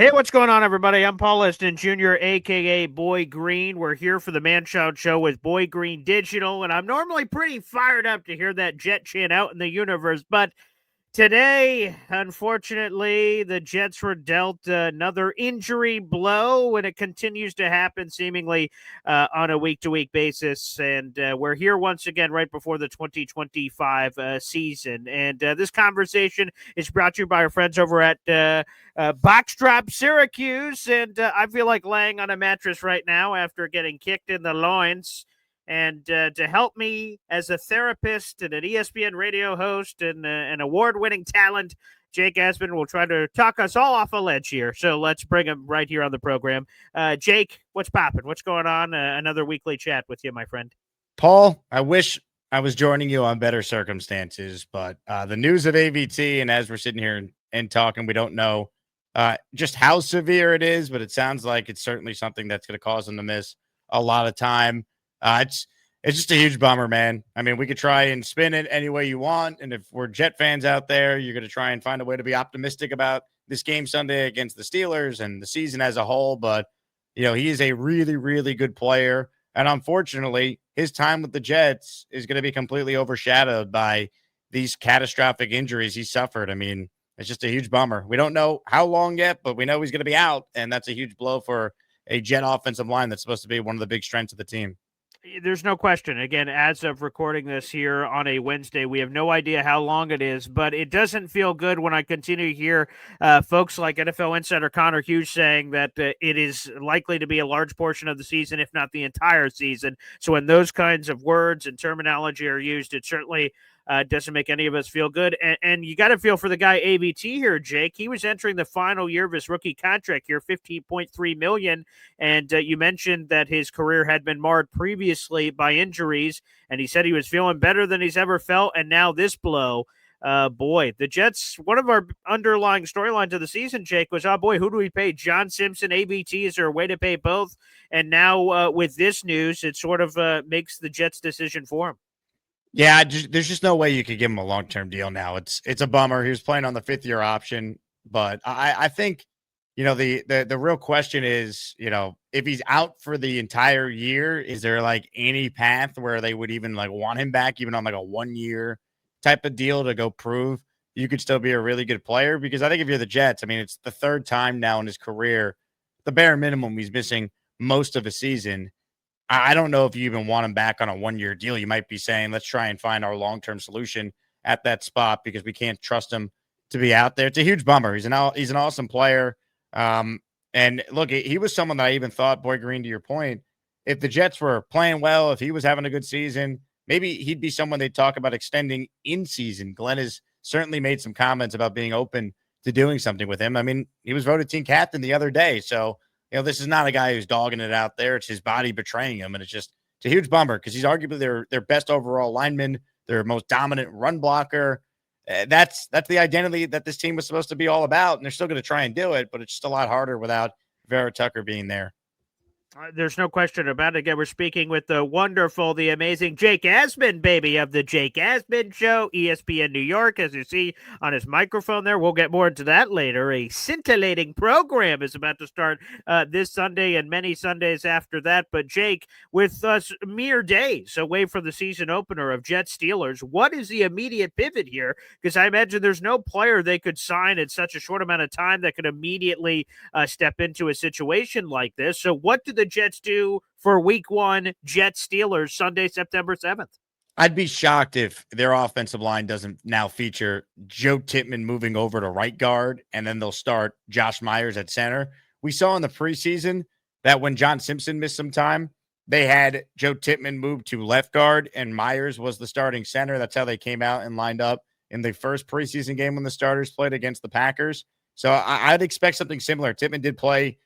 Hey, what's going on, everybody? I'm Paul Eston Jr., a.k.a. Boy Green. We're here for the Man Child Show with Boy Green Digital, and I'm normally pretty fired up to hear that Jet chant out in the universe, but today, unfortunately, the Jets were dealt another injury blow, and it continues to happen seemingly on a week-to-week basis. And we're here once again right before the 2025 season. And this conversation is brought to you by our friends over at Boxdrop Syracuse. And I feel like laying on a mattress right now after getting kicked in the loins. And to help me as a therapist and an ESPN radio host and an award-winning talent, Jake Asman will try to talk us all off a ledge here. So let's bring him right here on the program. Jake, what's popping? What's going on? Another weekly chat with you, my friend. Paul, I wish I was joining you on better circumstances, but the news of AVT, and as we're sitting here and talking, we don't know just how severe it is, but it sounds like it's certainly something that's going to cause him to miss a lot of time. It's just a huge bummer, man. I mean, we could try and spin it any way you want, and if we're Jet fans out there, you're going to try and find a way to be optimistic about this game Sunday against the Steelers and the season as a whole. But he is a really, really good player. And unfortunately, his time with the Jets is going to be completely overshadowed by these catastrophic injuries he suffered. I mean, it's just a huge bummer. We don't know how long yet, but we know he's going to be out. And that's a huge blow for a Jet offensive line that's supposed to be one of the big strengths of the team. There's no question. Again, as of recording this here on a Wednesday, we have no idea how long it is, but it doesn't feel good when I continue to hear folks like NFL insider Connor Hughes saying that it is likely to be a large portion of the season, if not the entire season. So when those kinds of words and terminology are used, it certainly doesn't make any of us feel good. And you got to feel for the guy AVT here, Jake. He was entering the final year of his rookie contract here, $15.3 million. And you mentioned that his career had been marred previously by injuries, and he said he was feeling better than he's ever felt. And now this blow. Boy, the Jets, one of our underlying storylines of the season, Jake, was, oh boy, who do we pay? John Simpson, AVT, is there a way to pay both? And now with this news, it sort of makes the Jets' decision for him. Yeah, there's just no way you could give him a long-term deal now. It's a bummer. He was playing on the 5th-year option, but I think the real question is, if he's out for the entire year, is there like any path where they would even like want him back, even on like a 1-year type of deal to go prove you could still be a really good player? Because I think if you're the Jets, I mean, it's the 3rd time now in his career, the bare minimum he's missing most of a season. I don't know if you even want him back on a 1-year deal. You might be saying, let's try and find our long-term solution at that spot because we can't trust him to be out there. It's a huge bummer. He's an awesome player. And look, he was someone that I even thought, Boy Green, to your point, if the Jets were playing well, if he was having a good season, maybe he'd be someone they'd talk about extending in season. Glenn has certainly made some comments about being open to doing something with him. I mean, he was voted team captain the other day. So, this is not a guy who's dogging it out there. It's his body betraying him. And it's a huge bummer because he's arguably their best overall lineman, their most dominant run blocker. That's the identity that this team was supposed to be all about. And they're still going to try and do it, but it's just a lot harder without Vera-Tucker being there. There's no question about it. Again, we're speaking with the wonderful, the amazing Jake Asman, baby, of the Jake Asman Show, ESPN New York, as you see on his microphone there. We'll get more into that later. A scintillating program is about to start this Sunday and many Sundays after that. But Jake, with us mere days away from the season opener of Jets Steelers, what is the immediate pivot here? Because I imagine there's no player they could sign in such a short amount of time that could immediately step into a situation like this. So what do the Jets do for week 1 Jets Steelers Sunday, September 7th? I'd be shocked if their offensive line doesn't now feature Joe Tippmann moving over to right guard, and then they'll start Josh Myers at center. We saw in the preseason that when John Simpson missed some time, they had Joe Tippmann move to left guard, and Myers was the starting center. That's how they came out and lined up in the first preseason game when the starters played against the Packers. So I'd expect something similar. Tippmann did play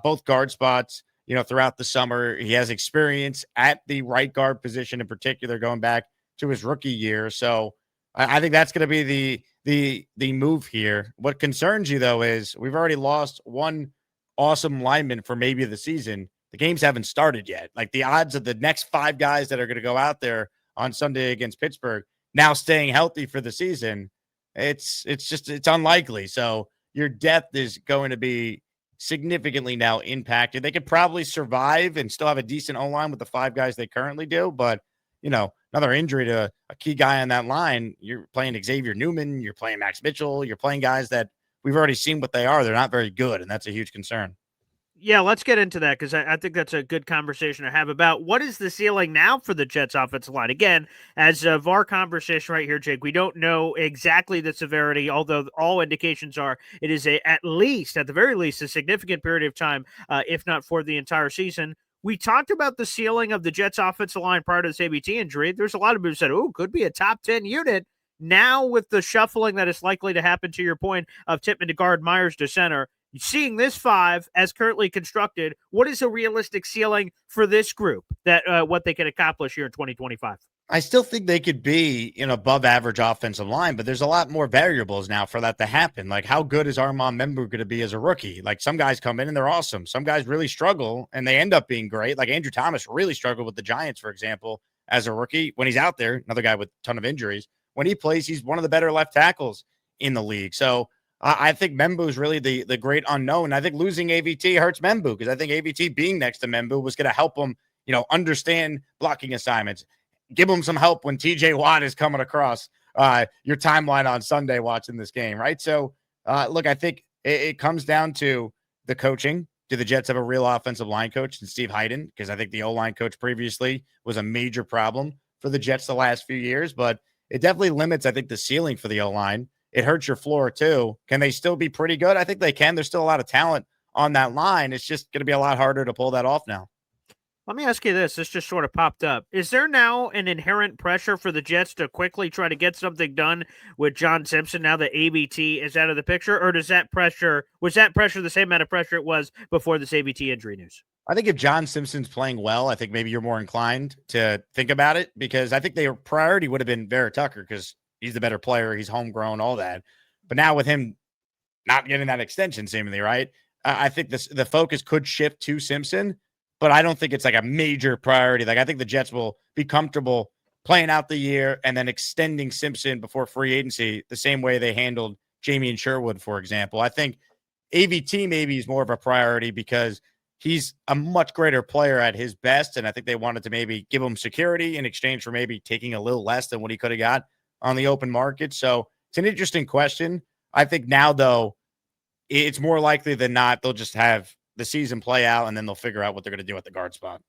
both guard spots throughout the summer. He has experience at the right guard position in particular, going back to his rookie year. So I think that's going to be the move here. What concerns you, though, is we've already lost one awesome lineman for maybe the season. The games haven't started yet. Like the odds of the next 5 guys that are going to go out there on Sunday against Pittsburgh now staying healthy for the season, it's unlikely. So your depth is going to be significantly now impacted. They could probably survive and still have a decent O-line with the 5 guys they currently do, but another injury to a key guy on that line, you're playing Xavier Newman, you're playing Max Mitchell, you're playing guys that we've already seen what they are. They're not very good, and that's a huge concern. Yeah, let's get into that because I think that's a good conversation to have about what is the ceiling now for the Jets offensive line. Again, as of our conversation right here, Jake, we don't know exactly the severity, although all indications are it is at the very least, a significant period of time, if not for the entire season. We talked about the ceiling of the Jets offensive line prior to this ABT injury. There's a lot of people who said, oh, could be a top 10 unit. Now, with the shuffling that is likely to happen, to your point, of Tippmann to guard, Myers to center, seeing this 5 as currently constructed, what is a realistic ceiling for this group that what they can accomplish here in 2025? I still think they could be an above average offensive line, but there's a lot more variables now for that to happen. Like, how good is Armand Membu going to be as a rookie? Like, some guys come in and they're awesome. Some guys really struggle and they end up being great. Like Andrew Thomas really struggled with the Giants, for example, as a rookie. When he's out there, another guy with a ton of injuries, when he plays, he's one of the better left tackles in the league. So I think Membu is really the great unknown. I think losing AVT hurts Membu because I think AVT being next to Membu was going to help him, understand blocking assignments, give him some help when TJ Watt is coming across your timeline on Sunday watching this game, right? So, look, I think it comes down to the coaching. Do the Jets have a real offensive line coach in Steve Hayden? Because I think the O-line coach previously was a major problem for the Jets the last few years, but it definitely limits, I think, the ceiling for the O-line. It hurts your floor too. Can they still be pretty good? I think they can. There's still a lot of talent on that line. It's just going to be a lot harder to pull that off now. Let me ask you this. This just sort of popped up. Is there now an inherent pressure for the Jets to quickly try to get something done with John Simpson now that ABT is out of the picture? Or was that pressure the same amount of pressure it was before this ABT injury news? I think if John Simpson's playing well, I think maybe you're more inclined to think about it because I think their priority would have been Vera-Tucker because he's the better player. He's homegrown, all that. But now with him not getting that extension, seemingly, right? I think the focus could shift to Simpson, but I don't think it's like a major priority. Like, I think the Jets will be comfortable playing out the year and then extending Simpson before free agency the same way they handled Jamie and Sherwood, for example. I think AVT maybe is more of a priority because he's a much greater player at his best, and I think they wanted to maybe give him security in exchange for maybe taking a little less than what he could have got on the open market. So it's an interesting question. I think now, though, it's more likely than not they'll just have the season play out, and then they'll figure out what they're going to do at the guard spot.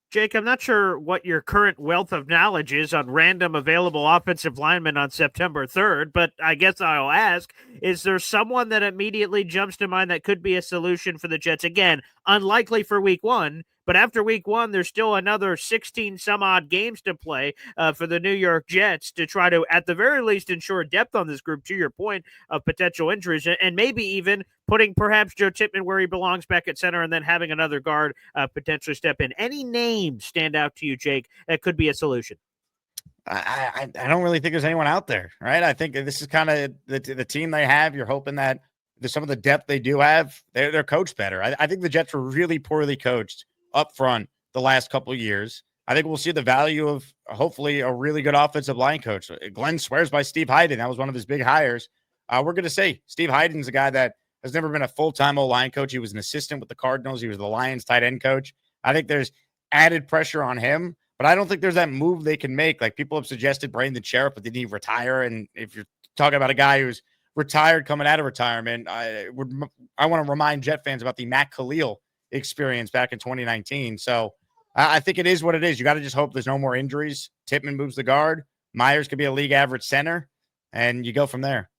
Jake, I'm not sure what your current wealth of knowledge is on random available offensive linemen on September 3rd, but I guess I'll ask, is there someone that immediately jumps to mind that could be a solution for the Jets? Again, unlikely for week 1, but after week 1, there's still another 16 some odd games to play for the New York Jets to try to, at the very least, ensure depth on this group, to your point of potential injuries, and maybe even putting perhaps Joe Tippmann where he belongs back at center and then having another guard potentially step in. Any names stand out to you, Jake, that could be a solution? I don't really think there's anyone out there, right? I think this is kind of the team they have. You're hoping that some of the depth they do have, they're coached better. I think the Jets were really poorly coached up front the last couple of years. I think we'll see the value of hopefully a really good offensive line coach. Glenn swears by Steve Hayden. That was one of his big hires. We're going to say Steve Hayden's a guy that has never been a full-time O-line coach. He was an assistant with the Cardinals. He was the Lions tight end coach. I think there's added pressure on him, but I don't think there's that move they can make. Like, people have suggested Brandon Sheriff, but didn't he retire? And if you're talking about a guy who's retired coming out of retirement, I want to remind Jet fans about the Matt Khalil experience back in 2019. So I think it is what it is. You got to just hope there's no more injuries. Tippmann moves the guard. Myers could be a league average center, and you go from there.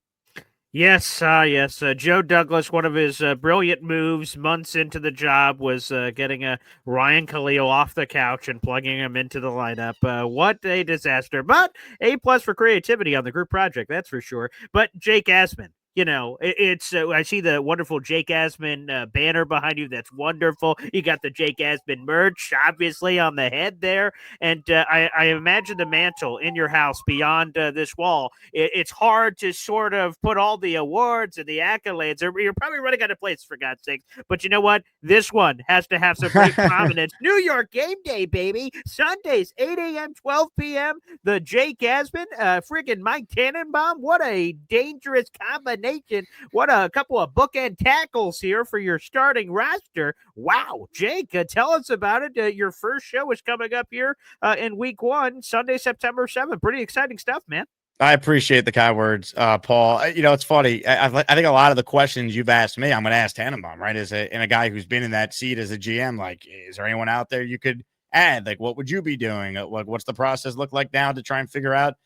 Yes, yes. Joe Douglas, one of his brilliant moves months into the job was getting Ryan Khalil off the couch and plugging him into the lineup. What a disaster. But A+ for creativity on the group project, that's for sure. But Jake Asman, it's I see the wonderful Jake Asman banner behind you. That's wonderful. You got the Jake Asman merch, obviously, on the head there. And I imagine the mantle in your house beyond this wall. It's hard to sort of put all the awards and the accolades. You're probably running out of places, for God's sakes. But you know what? This one has to have some great prominence. New York game day, baby. Sundays, 8 a.m., 12 p.m. The Jake Asman, friggin' Mike Tannenbaum. What a dangerous combination Nation. What a couple of bookend tackles here for your starting roster. Wow, Jake, tell us about it. Your first show is coming up here in week 1, Sunday, September 7th. Pretty exciting stuff, man. I appreciate the kind words, Paul. It's funny. I think a lot of the questions you've asked me, I'm going to ask Tannenbaum, right? And a guy who's been in that seat as a GM, like, is there anyone out there you could add? Like, what would you be doing? What's the process look like now to try and figure out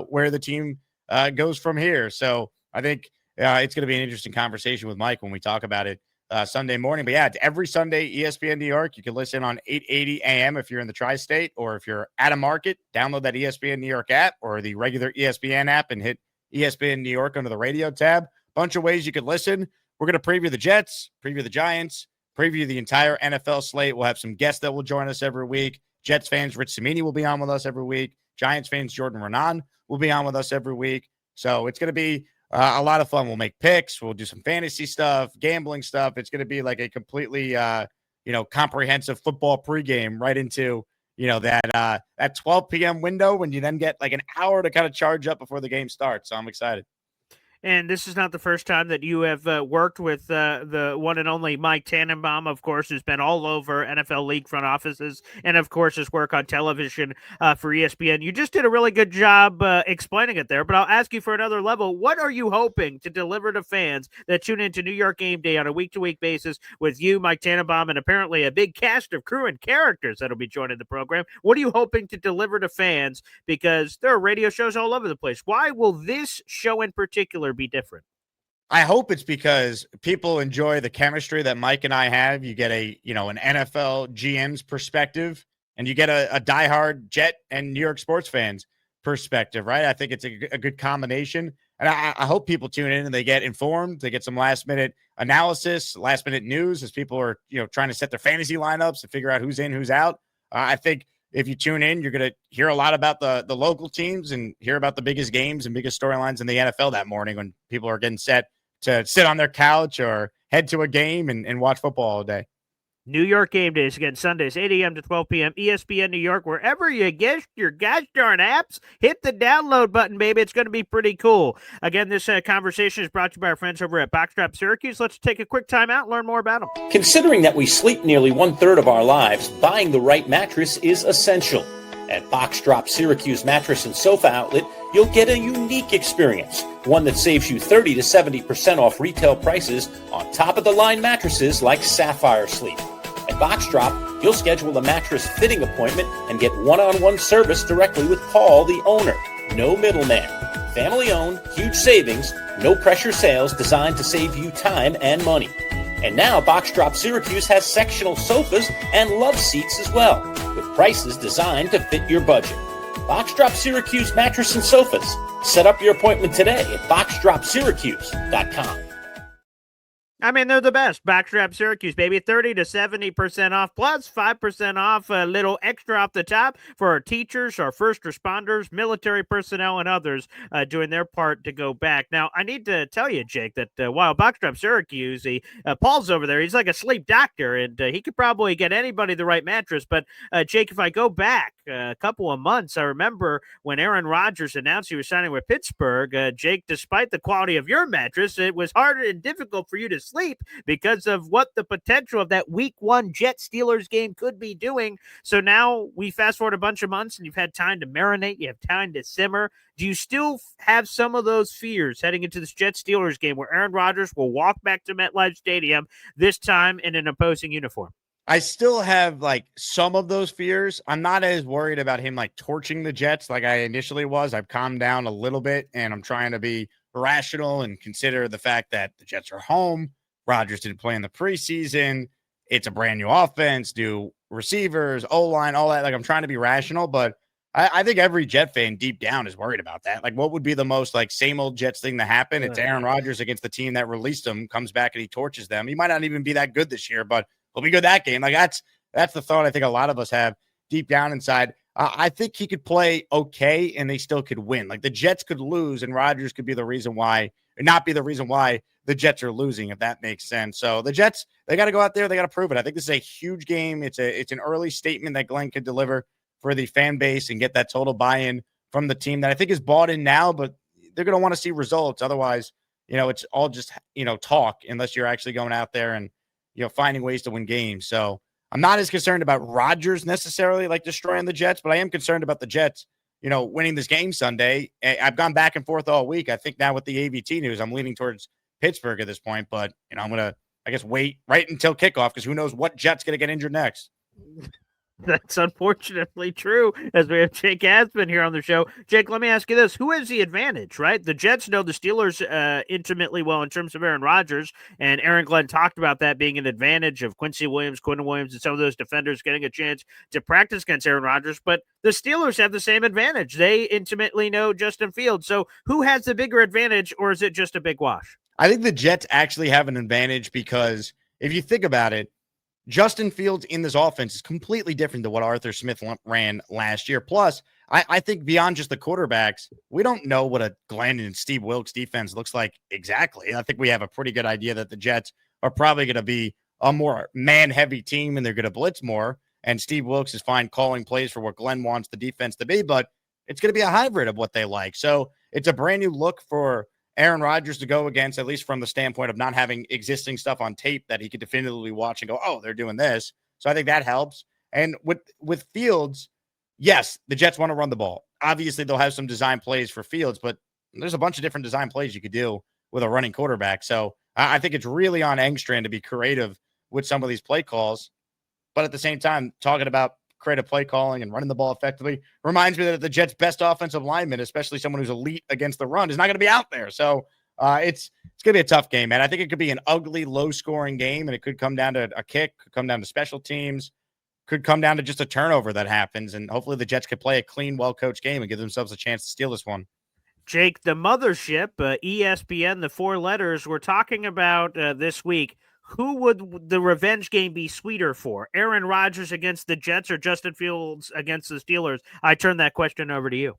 where the team goes from here? So I think it's going to be an interesting conversation with Mike when we talk about it Sunday morning. But yeah, every Sunday, ESPN New York. You can listen on 8:80 a.m. if you're in the tri-state, or if you're at a market, download that ESPN New York app or the regular ESPN app and hit ESPN New York under the radio tab. Bunch of ways you could listen. We're going to preview the Jets, preview the Giants, preview the entire NFL slate. We'll have some guests that will join us every week. Jets fans, Rich Cimini will be on with us every week. Giants fans, Jordan Renan will be on with us every week. So it's going to be a lot of fun. We'll make picks. We'll do some fantasy stuff, gambling stuff. It's going to be like a completely, comprehensive football pregame right into, that 12 p.m. window when you then get like an hour to kind of charge up before the game starts. So I'm excited. And this is not the first time that you have worked with the one and only Mike Tannenbaum, of course, who's been all over NFL league front offices, and, of course, his work on television for ESPN. You just did a really good job explaining it there, but I'll ask you for another level. What are you hoping to deliver to fans that tune into New York Game Day on a week-to-week basis with you, Mike Tannenbaum, and apparently a big cast of crew and characters that'll be joining the program? What are you hoping to deliver to fans? Because there are radio shows all over the place. Why will this show in particular be different? I hope it's because people enjoy the chemistry that Mike and I have. You get an NFL GM's perspective, and you get a diehard Jet and New York sports fans perspective, right? I think it's a good combination. And I hope people tune in and they get informed. They get some last minute analysis, last minute news as people are, trying to set their fantasy lineups and figure out who's in, who's out. I think if you tune in, you're going to hear a lot about the local teams and hear about the biggest games and biggest storylines in the NFL that morning when people are getting set to sit on their couch or head to a game and watch football all day. New York Game Days, again, Sundays, 8 a.m. to 12 p.m., ESPN New York, wherever you get your gosh darn apps, hit the download button, baby. It's going to be pretty cool. Again, this conversation is brought to you by our friends over at Boxstrap Syracuse. Let's take a quick time out and learn more about them. Considering that we sleep nearly 1/3 of our lives, buying the right mattress is essential. At Boxstrap Syracuse Mattress and Sofa Outlet, you'll get a unique experience, one that saves you 30 to 70% off retail prices on top-of-the-line mattresses like Sapphire Sleep. At Boxstrap, you'll schedule a mattress fitting appointment and get one-on-one service directly with Paul, the owner. No middleman. Family-owned, huge savings, no-pressure sales designed to save you time and money. And now Boxstrap Syracuse has sectional sofas and love seats as well, with prices designed to fit your budget. Boxstrap Syracuse Mattress and Sofas. Set up your appointment today at boxstropsyracuse.com. I mean, they're the best. Boxstrap Syracuse, baby. 30 to 70% off, plus 5% off, a little extra off the top for our teachers, our first responders, military personnel, and others doing their part to go back. Now, I need to tell you, Jake, that while Boxstrap Syracuse, Paul's over there, he's like a sleep doctor, and he could probably get anybody the right mattress. But, Jake, if I go back a couple of months, I remember when Aaron Rodgers announced he was signing with Pittsburgh, Jake, despite the quality of your mattress, it was hard and difficult for you to sleep because of what the potential of that week 1 Jet Steelers game could be doing. So now we fast forward a bunch of months and you've had time to marinate. You have time to simmer. Do you still have some of those fears heading into this Jet Steelers game where Aaron Rodgers will walk back to MetLife Stadium, this time in an opposing uniform? I still have some of those fears. I'm not as worried about him torching the Jets like I initially was. I've calmed down a little bit and I'm trying to be rational and consider the fact that the Jets are home. Rodgers didn't play in the preseason. It's a brand new offense, new receivers, O-line, all that. I'm trying to be rational, but I think every Jet fan deep down is worried about that. What would be the most same old Jets thing to happen? It's Aaron Rodgers against the team that released him, comes back and he torches them. He might not even be that good this year, but he'll be good that game. That's the thought I think a lot of us have deep down inside. I think he could play okay and they still could win. The Jets could lose and Rodgers could be the reason why, or not be the reason why the Jets are losing, if that makes sense. So the Jets, they got to go out there. They got to prove it. I think this is a huge game. It's an early statement that Glenn could deliver for the fan base and get that total buy-in from the team that I think is bought in now, but they're going to want to see results. Otherwise, it's all just, talk unless you're actually going out there and, finding ways to win games. So I'm not as concerned about Rodgers necessarily, like destroying the Jets, but I am concerned about the Jets, winning this game Sunday. I've gone back and forth all week. I think now with the AVT news, I'm leaning towards Pittsburgh at this point, but, I'm going to, I guess, wait right until kickoff because who knows what Jet's going to get injured next. That's unfortunately true, as we have Jake Asman here on the show. Jake, let me ask you this. Who has the advantage, right? The Jets know the Steelers intimately well in terms of Aaron Rodgers, and Aaron Glenn talked about that being an advantage of Quinton Williams, and some of those defenders getting a chance to practice against Aaron Rodgers, but the Steelers have the same advantage. They intimately know Justin Fields. So who has the bigger advantage, or is it just a big wash? I think the Jets actually have an advantage because if you think about it, Justin Fields in this offense is completely different than what Arthur Smith ran last year. Plus, I think beyond just the quarterbacks, we don't know what a Glenn and Steve Wilks defense looks like exactly. I think we have a pretty good idea that the Jets are probably going to be a more man-heavy team and they're going to blitz more. And Steve Wilks is fine calling plays for what Glenn wants the defense to be, but it's going to be a hybrid of what they like. So it's a brand new look for Aaron Rodgers to go against, at least from the standpoint of not having existing stuff on tape that he could definitively watch and go, oh, they're doing this. So I think that helps. And with Fields, yes, the Jets want to run the ball. Obviously, they'll have some design plays for Fields, but there's a bunch of different design plays you could do with a running quarterback. So I think it's really on Engstrand to be creative with some of these play calls. But at the same time, talking about creative play calling and running the ball effectively reminds me that the Jets' best offensive lineman, especially someone who's elite against the run, is not going to be out there. So it's going to be a tough game, man. I think it could be an ugly, low-scoring game, and it could come down to a kick, could come down to special teams, could come down to just a turnover that happens, and hopefully the Jets could play a clean, well-coached game and give themselves a chance to steal this one. Jake, the mothership, ESPN, the four letters, we're talking about this week. Who would the revenge game be sweeter for? Aaron Rodgers against the Jets or Justin Fields against the Steelers? I turn that question over to you.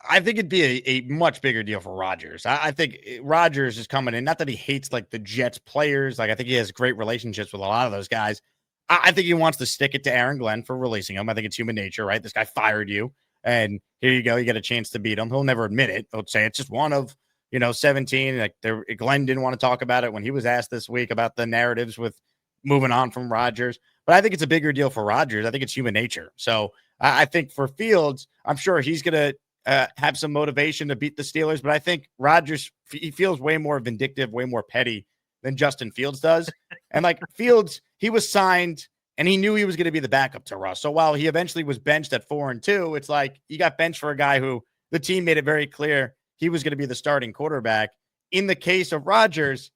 I think it'd be a much bigger deal for Rodgers. I think Rodgers is coming in. Not that he hates like the Jets players. Like I think he has great relationships with a lot of those guys. I think he wants to stick it to Aaron Glenn for releasing him. I think it's human nature, right? This guy fired you, and here you go. You get a chance to beat him. He'll never admit it. He'll say it's just one of 17. Like Glenn didn't want to talk about it when he was asked this week about the narratives with moving on from Rodgers. But I think it's a bigger deal for Rodgers. I think it's human nature. So I think for Fields, I'm sure he's going to have some motivation to beat the Steelers. But I think Rodgers, he feels way more vindictive, way more petty than Justin Fields does. And like Fields, he was signed and he knew he was going to be the backup to Russ. So while he eventually was benched at 4-2, it's like you got benched for a guy who the team made it very clear he was going to be the starting quarterback. In the case of Rodgers,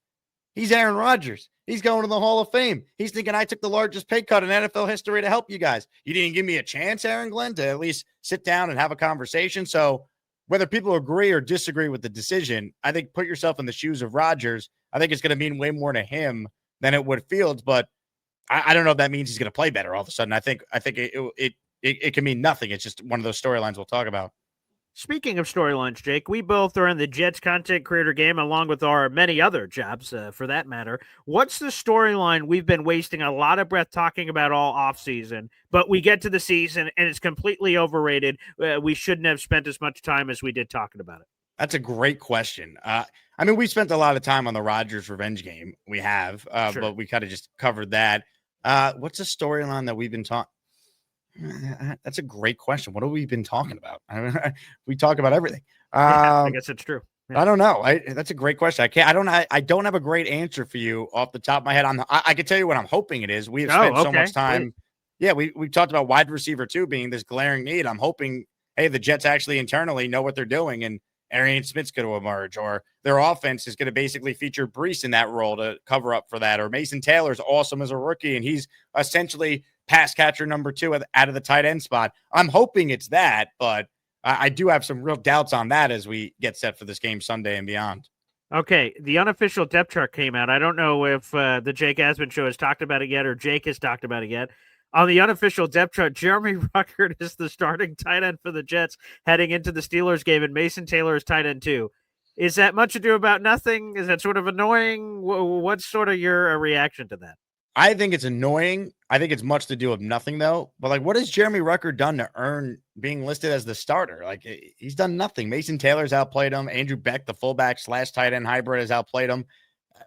he's Aaron Rodgers. He's going to the Hall of Fame. He's thinking, I took the largest pay cut in NFL history to help you guys. You didn't give me a chance, Aaron Glenn, to at least sit down and have a conversation. So whether people agree or disagree with the decision, I think put yourself in the shoes of Rodgers. I think it's going to mean way more to him than it would Fields. But I don't know if that means he's going to play better all of a sudden. I think it can mean nothing. It's just one of those storylines we'll talk about. Speaking of storylines, Jake, we both are in the Jets content creator game along with our many other jobs for that matter. What's the storyline we've been wasting a lot of breath talking about all offseason, but we get to the season and it's completely overrated? We shouldn't have spent as much time as we did talking about it. That's a great question. I mean, we spent a lot of time on the Rodgers revenge game. We have, Sure. But we kind of just covered that. What's the storyline that we've been talking? That's a great question. What have we been talking about? We talk about everything. I guess it's true. Yeah. I don't know. That's a great question. I don't have a great answer for you off the top of my head. I can tell you what I'm hoping it is. We have spent so much time. Yeah, we talked about wide receiver 2 being this glaring need. I'm hoping, hey, the Jets actually internally know what they're doing, and Arian Smith's going to emerge, or their offense is going to basically feature Brees in that role to cover up for that, or Mason Taylor's awesome as a rookie, and he's essentially pass catcher number 2 out of the tight end spot. I'm hoping it's that, but I do have some real doubts on that as we get set for this game Sunday and beyond. Okay, the unofficial depth chart came out. I don't know if the Jake Asman Show has talked about it yet or Jake has talked about it yet. On the unofficial depth chart, Jeremy Ruckert is the starting tight end for the Jets heading into the Steelers game, and Mason Taylor is tight end 2. Is that much ado about nothing? Is that sort of annoying? What's sort of your reaction to that? I think it's annoying. I think it's much to do with nothing, though. But, like, what has Jeremy Rucker done to earn being listed as the starter? Like, he's done nothing. Mason Taylor's outplayed him. Andrew Beck, the fullback / tight end hybrid, has outplayed him.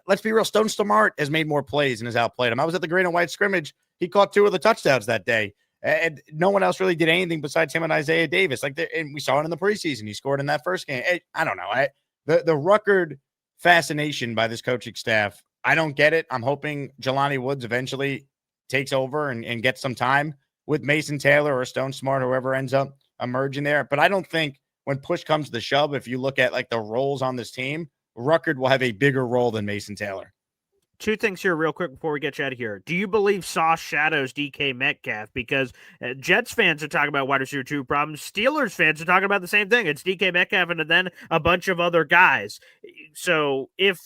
Let's be real. Stone Stamart has made more plays and has outplayed him. I was at the green and white scrimmage. He caught 2 of the touchdowns that day. And no one else really did anything besides him and Isaiah Davis. And we saw it in the preseason. He scored in that first game. I don't know. The Rucker fascination by this coaching staff, I don't get it. I'm hoping Jelani Woods eventually takes over and gets some time with Mason Taylor or Stone Smart, whoever ends up emerging there. But I don't think when push comes to shove, if you look at like the roles on this team, Rucker will have a bigger role than Mason Taylor. 2 things here real quick before we get you out of here. Do you believe Sauce shadows DK Metcalf? Because Jets fans are talking about wide receiver 2 problems. Steelers fans are talking about the same thing. It's DK Metcalf and then a bunch of other guys. So if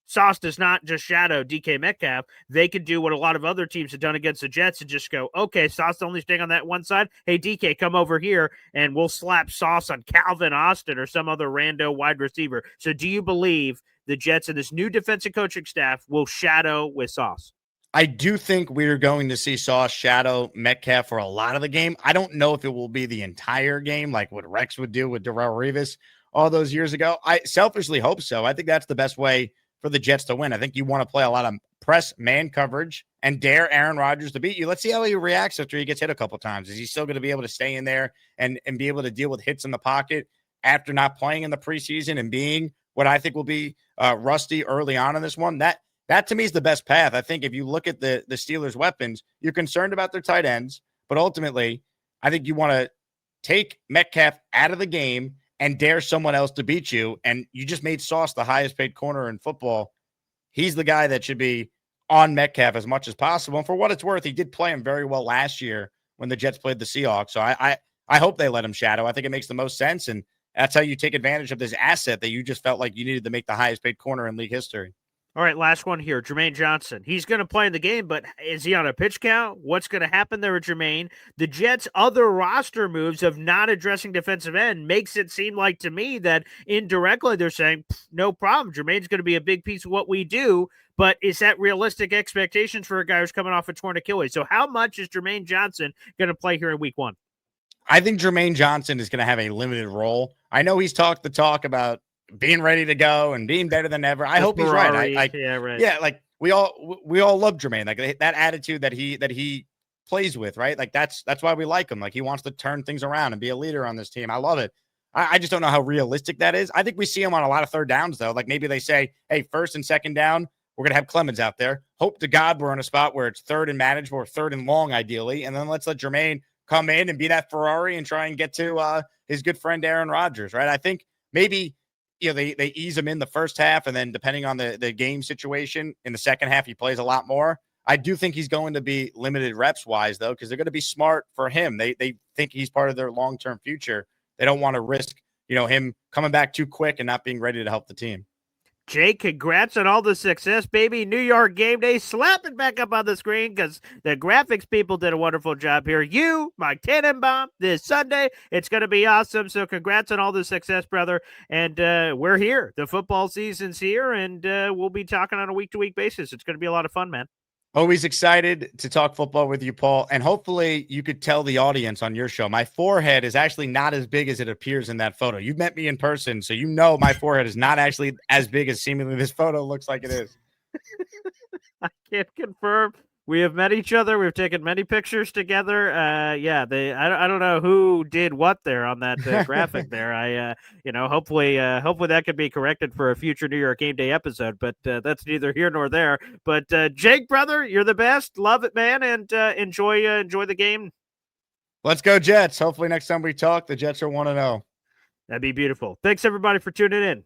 Sauce does not just shadow DK Metcalf, they could do what a lot of other teams have done against the Jets and just go, okay, Sauce only staying on that one side. Hey, DK, come over here, and we'll slap Sauce on Calvin Austin or some other rando wide receiver. So do you believe the Jets and this new defensive coaching staff will shadow with Sauce? I do think we're going to see Sauce shadow Metcalf for a lot of the game. I don't know if it will be the entire game like what Rex would do with Darrelle Revis all those years ago. I selfishly hope so. I think that's the best way for the Jets to win. I think you want to play a lot of press man coverage and dare Aaron Rodgers to beat you. Let's see how he reacts after he gets hit a couple of times. Is he still going to be able to stay in there and be able to deal with hits in the pocket after not playing in the preseason and being what I think will be rusty early on in this one? That to me is the best path. I think if you look at the Steelers' weapons, you're concerned about their tight ends, but ultimately, I think you want to take Metcalf out of the game and dare someone else to beat you. And you just made Sauce the highest paid corner in football. He's the guy that should be on Metcalf as much as possible. And for what it's worth, he did play him very well last year when the Jets played the Seahawks. So I hope they let him shadow. I think it makes the most sense. And that's how you take advantage of this asset that you just felt like you needed to make the highest paid corner in league history. All right, last one here. Jermaine Johnson. He's going to play in the game, but is he on a pitch count? What's going to happen there with Jermaine? The Jets' other roster moves of not addressing defensive end makes it seem like to me that indirectly they're saying, no problem. Jermaine's going to be a big piece of what we do, but is that realistic expectations for a guy who's coming off a torn Achilles? So how much is Jermaine Johnson going to play here in week 1? I think Jermaine Johnson is going to have a limited role. I know he's talked the talk about being ready to go and being better than ever. I hope he's right. Yeah, like we all love Jermaine. Like that attitude that he plays with, right? Like that's why we like him. Like he wants to turn things around and be a leader on this team. I love it. I just don't know how realistic that is. I think we see him on a lot of third downs though. Like maybe they say, hey, first and second down, we're gonna have Clemens out there. Hope to God we're in a spot where it's third and manageable or third and long, ideally, and then let's let Jermaine come in and be that Ferrari and try and get to his good friend Aaron Rodgers, right? I think maybe they ease him in the first half, and then depending on the game situation, in the second half he plays a lot more. I do think he's going to be limited reps-wise, though, because they're going to be smart for him. They think he's part of their long-term future. They don't want to risk, him coming back too quick and not being ready to help the team. Jake, congrats on all the success, baby. New York game day. Slap it back up on the screen because the graphics people did a wonderful job here. You, Mike Tannenbaum, this Sunday. It's going to be awesome. So congrats on all the success, brother. And we're here. The football season's here, and we'll be talking on a week-to-week basis. It's going to be a lot of fun, man. Always excited to talk football with you, Paul. And hopefully you could tell the audience on your show, my forehead is actually not as big as it appears in that photo. You've met me in person, so my forehead is not actually as big as seemingly this photo looks like it is. I can't confirm. We have met each other. We've taken many pictures together. I don't know who did what there on that graphic there. Hopefully that could be corrected for a future New York Game Day episode, but that's neither here nor there. But Jake, brother, you're the best. Love it, man. And enjoy the game. Let's go Jets. Hopefully next time we talk, the Jets are 1-0. That'd be beautiful. Thanks everybody for tuning in.